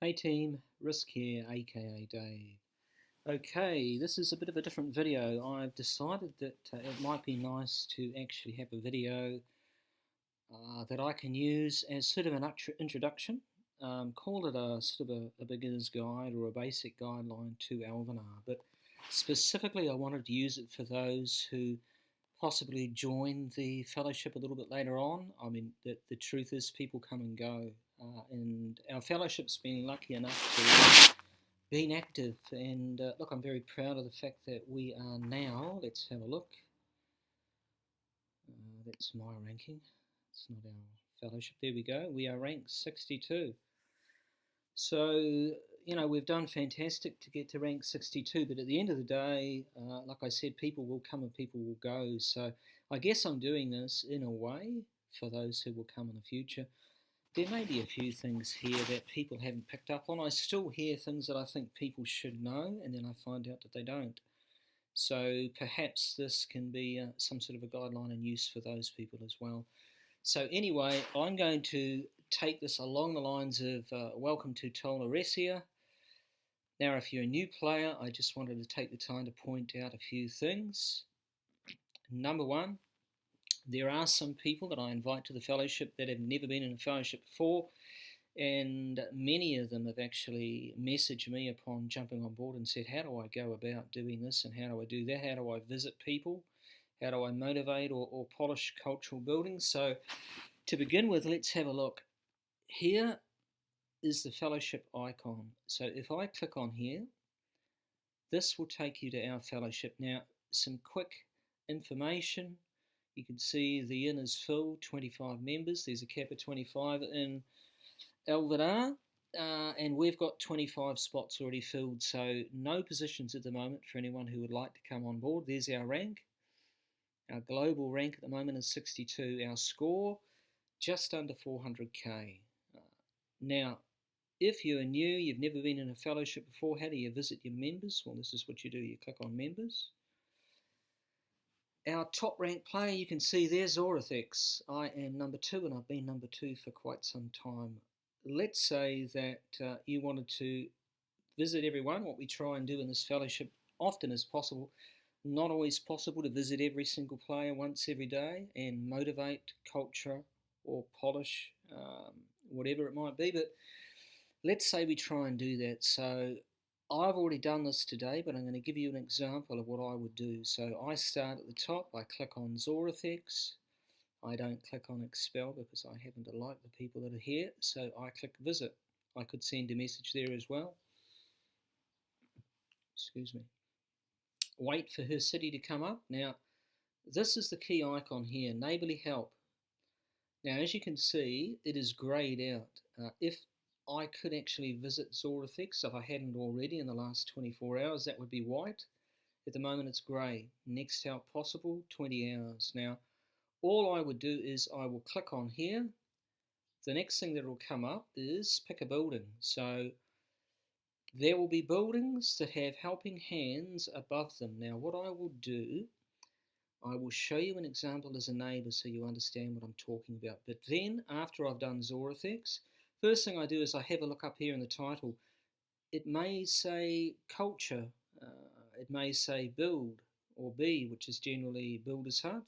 Hey team, Risk here, aka Dave. Okay, this is a bit of a different video. I've decided that it might be nice to actually have a video that I can use as sort of an introduction. Call it a sort of a beginner's guide or a basic guideline to Elvenar, but specifically I wanted to use it for those who possibly join the fellowship a little bit later on. I mean, the truth is people come and go, and our fellowship's been lucky enough to been active. And look, I'm very proud of the fact that we are now. Let's have a look. That's my ranking. It's not our fellowship. There we go. We are ranked 62. So, we've done fantastic to get to rank 62, but at the end of the day, like I said, people will come and people will go. So I guess I'm doing this in a way for those who will come in the future. There may be a few things here that people haven't picked up on. I still hear things that I think people should know, and then I find out that they don't. So perhaps this can be some sort of a guideline and use for those people as well. So anyway, I'm going to take this along the lines of welcome to Tolaresia. Now, if you're a new player, I just wanted to take the time to point out a few things. Number one, there are some people that I invite to the fellowship that have never been in a fellowship before, and many of them have actually messaged me upon jumping on board and said, how do I go about doing this and how do I do that? How do I visit people? How do I motivate or polish cultural buildings? So to begin with, let's have a look. Here is the fellowship icon. So if I click on here, this will take you to our fellowship. Now, some quick information. You can see the inn is full, 25 members. There's a cap of 25 in Elvenar, and we've got 25 spots already filled, so no positions at the moment for anyone who would like to come on board. There's our rank. Our global rank at the moment is 62. Our score, just under 400k. Now, if you're new, you've never been in a fellowship before, how do you visit your members? Well, this is what you do. You click on members. Our top ranked player, you can see there's Zorathix. I am number 2 and I've been number 2 for quite some time. Let's say that you wanted to visit everyone. What we try and do in this fellowship often as possible, not always possible to visit every single player once every day and motivate, culture or polish, whatever it might be, but let's say we try and do that. So I've already done this today, but I'm going to give you an example of what I would do. So I start at the top, I click on Zorathix. I don't click on expel because I happen to like the people that are here, so I click visit. I could send a message there as well. Excuse me. Wait for her city to come up. Now, this is the key icon here, neighbourly help. Now, as you can see, it is greyed out. If I could actually visit Zorathix, if I hadn't already in the last 24 hours, that would be white. At the moment, it's grey. Next help possible, 20 hours. Now, all I would do is I will click on here. The next thing that will come up is pick a building. So there will be buildings that have helping hands above them. Now, what I will do, I will show you an example as a neighbour so you understand what I'm talking about. But then, after I've done Zorathix, first thing I do is I have a look up here in the title. It may say culture, it may say build, or B, which is generally builder's hut,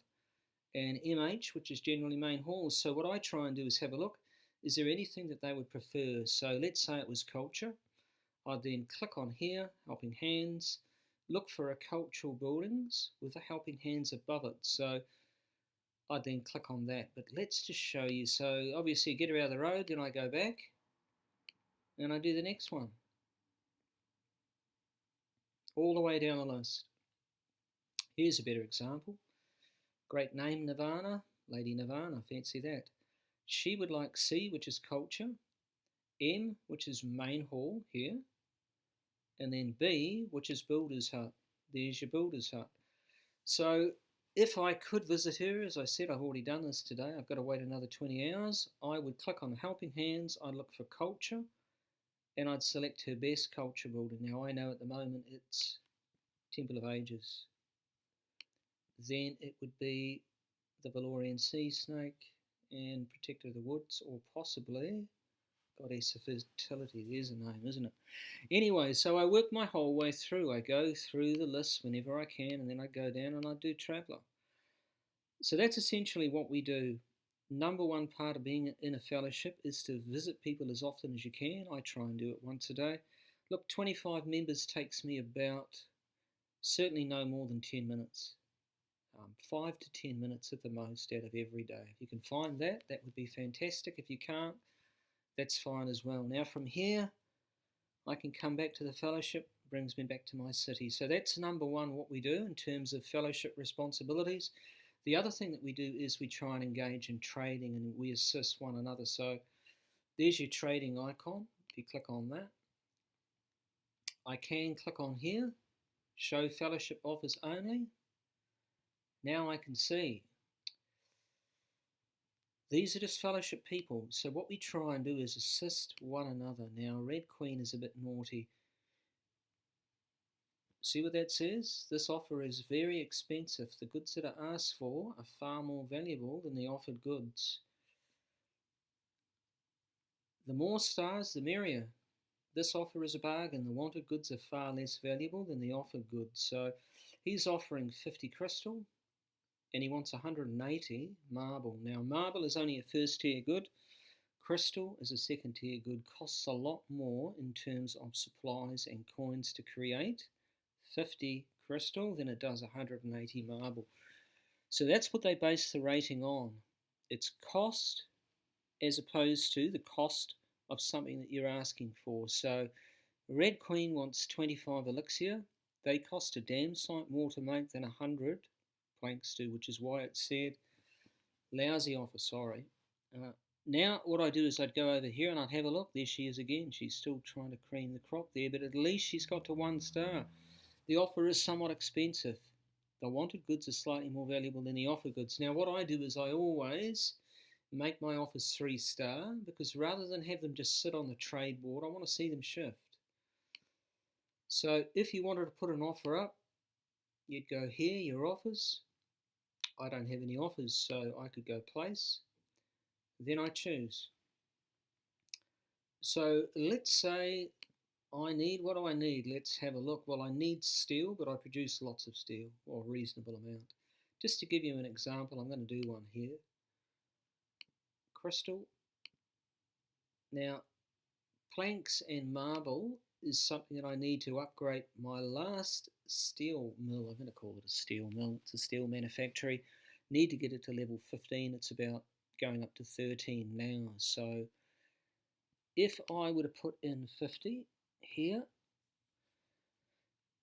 and MH, which is generally main hall. So what I try and do is have a look, is there anything that they would prefer? So let's say it was culture. I'd then click on here, helping hands, look for a cultural buildings with a helping hands above it. So I'd then click on that, but let's just show you. So obviously get her out of the road, then I go back and I do the next one. All the way down the list. Here's a better example. Great name, Nirvana, Lady Nirvana, fancy that. She would like C, which is culture, M, which is main hall here, and then B, which is builder's hut. There's your builder's hut. So if I could visit her, as I said, I've already done this today, I've got to wait another 20 hours, I would click on the helping hands, I'd look for culture, and I'd select her best culture building. Now I know at the moment it's Temple of Ages. Then it would be the Valorian Sea Snake and Protector of the Woods, or possibly Goddess of fertility, there's a name, isn't it? Anyway, so I work my whole way through. I go through the list whenever I can, and then I go down and I do Traveller. So that's essentially what we do. Number one part of being in a fellowship is to visit people as often as you can. I try and do it once a day. Look, 25 members takes me about, certainly no more than 10 minutes. 5 to 10 minutes at the most out of every day. If you can find that, that would be fantastic. If you can't, that's fine as well. Now from here, I can come back to the fellowship, brings me back to my city. So that's number one, what we do in terms of fellowship responsibilities. The other thing that we do is we try and engage in trading, and we assist one another. So there's your trading icon. If you click on that, I can click on here, show fellowship offers only. Now I can see these are just fellowship people. So what we try and do is assist one another. Now Red Queen is a bit naughty. See what that says? This offer is very expensive. The goods that are asked for are far more valuable than the offered goods. The more stars, the merrier. This offer is a bargain. The wanted goods are far less valuable than the offered goods. So he's offering 50 crystal and he wants 180 marble. Now marble is only a first tier good. Crystal is a second tier good. Costs a lot more in terms of supplies and coins to create 50 crystal than it does 180 marble. So that's what they base the rating on. It's cost as opposed to the cost of something that you're asking for. So Red Queen wants 25 elixir. They cost a damn sight more to make than 100 planks do, which is why it said lousy offer, sorry. Now what I do is I'd go over here and I'd have a look. There she is again. She's still trying to cream the crop there, but at least she's got to 1 star. The offer is somewhat expensive. The wanted goods are slightly more valuable than the offer goods. Now what I do is I always make my offers 3 star, because rather than have them just sit on the trade board, I want to see them shift. So if you wanted to put an offer up, you'd go here, your offers. I don't have any offers, so I could go place. Then I choose. So let's say I need, what do I need? Let's have a look. Well, I need steel, but I produce lots of steel, or a reasonable amount. Just to give you an example, I'm going to do one here. Crystal. Now, planks and marble is something that I need to upgrade my last steel mill. I'm going to call it a steel mill. It's a steel manufactory. Need to get it to level 15. It's about going up to 13 now. So if I were to put in 50 here,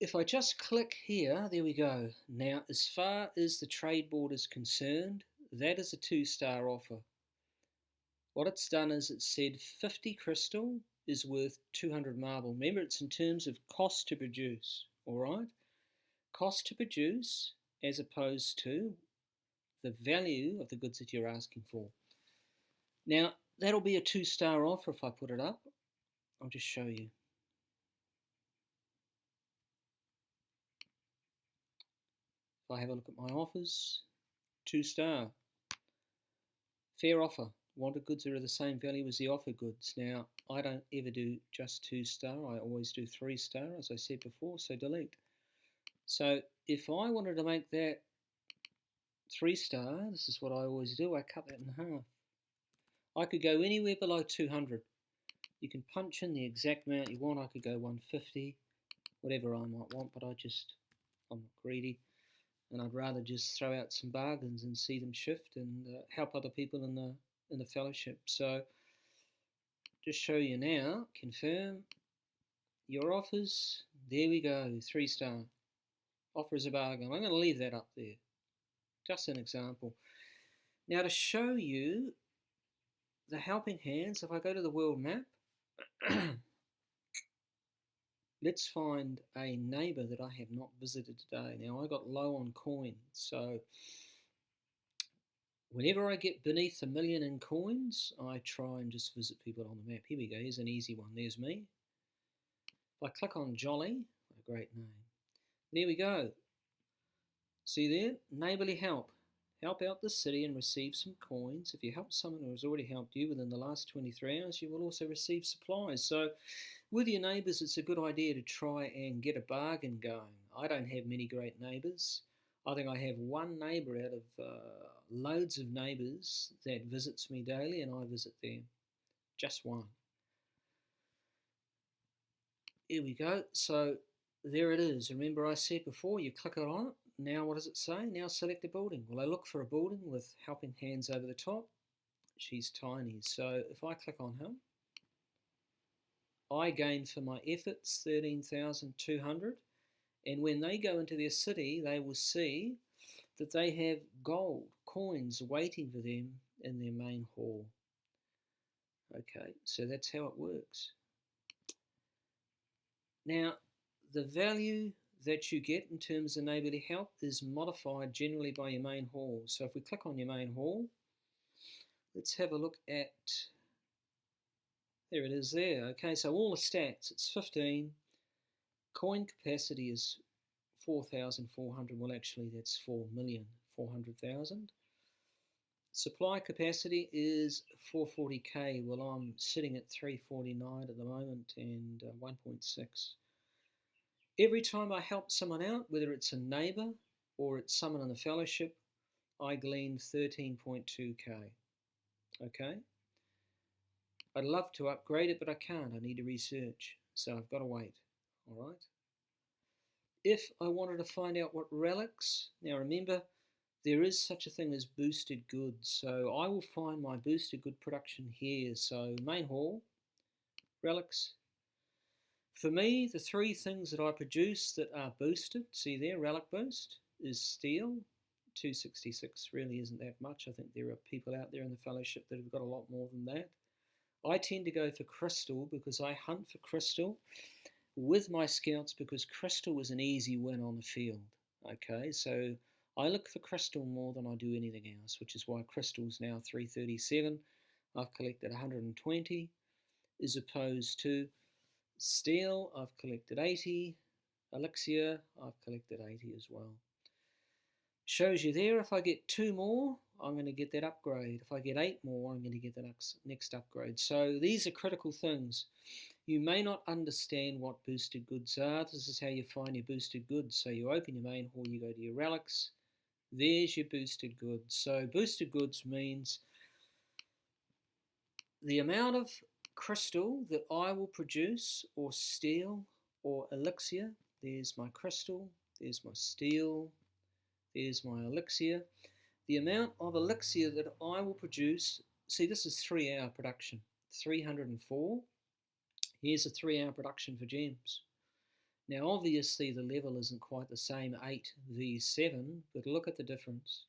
if I just click here, there we go. Now, as far as the trade board is concerned, that is a 2-star offer. What it's done is it said 50 crystal is worth 200 marble. Remember, it's in terms of cost to produce, all right? Cost to produce as opposed to the value of the goods that you're asking for. Now, that'll be a 2-star offer if I put it up. I'll just show you. If I have a look at my offers, 2-star. Fair offer. Wanted goods are of the same value as the offer goods. Now, I don't ever do just 2-star. I always do 3-star, as I said before, so delete. So if I wanted to make that 3-star, this is what I always do. I cut that in half. I could go anywhere below 200. You can punch in the exact amount you want. I could go 150, whatever I might want, but I'm not greedy. And I'd rather just throw out some bargains and see them shift and help other people in the fellowship. So just show you now, confirm your offers. There we go, 3-star. Offer is a bargain. I'm going to leave that up there. Just an example. Now to show you the helping hands, if I go to the world map, let's find a neighbour that I have not visited today. Now I got low on coins, so whenever I get beneath 1 million in coins, I try and just visit people on the map. Here we go, here's an easy one, there's me. If I click on Jolly, a great name, there we go. See there, neighbourly help. help out the city and receive some coins. If you help someone who has already helped you within the last 23 hours, you will also receive supplies. So with your neighbours, it's a good idea to try and get a bargain going. I don't have many great neighbours. I think I have one neighbour out of loads of neighbours that visits me daily, and I visit them. Just one. Here we go. So there it is. Remember I said before, you click on it. Now what does it say? Now select a building. Well, I look for a building with helping hands over the top. She's tiny. So if I click on her, I gain for my efforts 13,200. And when they go into their city, they will see that they have gold coins waiting for them in their main hall. Okay, so that's how it works. Now, the value that you get in terms of neighbourly help is modified generally by your main hall. So if we click on your main hall, let's have a look at, there it is there. Okay, so all the stats, it's 15. Coin capacity is 4,400. Well, actually, that's 4,400,000. Supply capacity is 440k. Well, I'm sitting at 349 at the moment and 1.6. Every time I help someone out, whether it's a neighbour or it's someone in the fellowship, I glean 13.2k. Okay? I'd love to upgrade it, but I can't. I need to research. So I've got to wait. All right? If I wanted to find out what relics, now remember, there is such a thing as boosted goods. So I will find my boosted good production here. So main hall, relics. For me, the three things that I produce that are boosted, see there, relic boost, is steel. 266 really isn't that much. I think there are people out there in the fellowship that have got a lot more than that. I tend to go for crystal because I hunt for crystal with my scouts because crystal is an easy win on the field. Okay, so I look for crystal more than I do anything else, which is why crystal's now 337. I've collected 120 as opposed to steel. I've collected 80. Elixir, I've collected 80 as well. Shows you there, if I get 2 more, I'm going to get that upgrade. If I get 8 more, I'm going to get the next upgrade. So these are critical things. You may not understand what boosted goods are. This is how you find your boosted goods. So you open your main hall, you go to your relics. There's your boosted goods. So boosted goods means the amount of crystal that I will produce, or steel, or elixir. There's my crystal, there's my steel, there's my elixir. The amount of elixir that I will produce, see this is 3-hour production, 304. Here's a 3-hour production for gems. Now obviously the level isn't quite the same, 8 v 7, but look at the difference.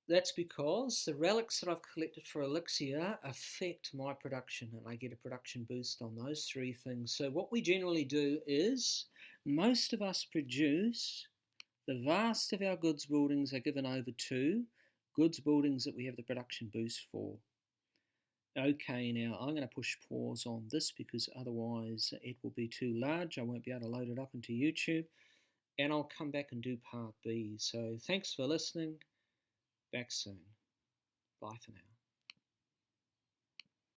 That's because the relics that I've collected for elixir affect my production, and I get a production boost on those 3 things. So what we generally do is, most of us produce, the vast of our goods buildings are given over to goods buildings that we have the production boost for. Okay, now I'm going to push pause on this because otherwise it will be too large. I won't be able to load it up into YouTube, and I'll come back and do part B. So thanks for listening. Back soon. Bye for now.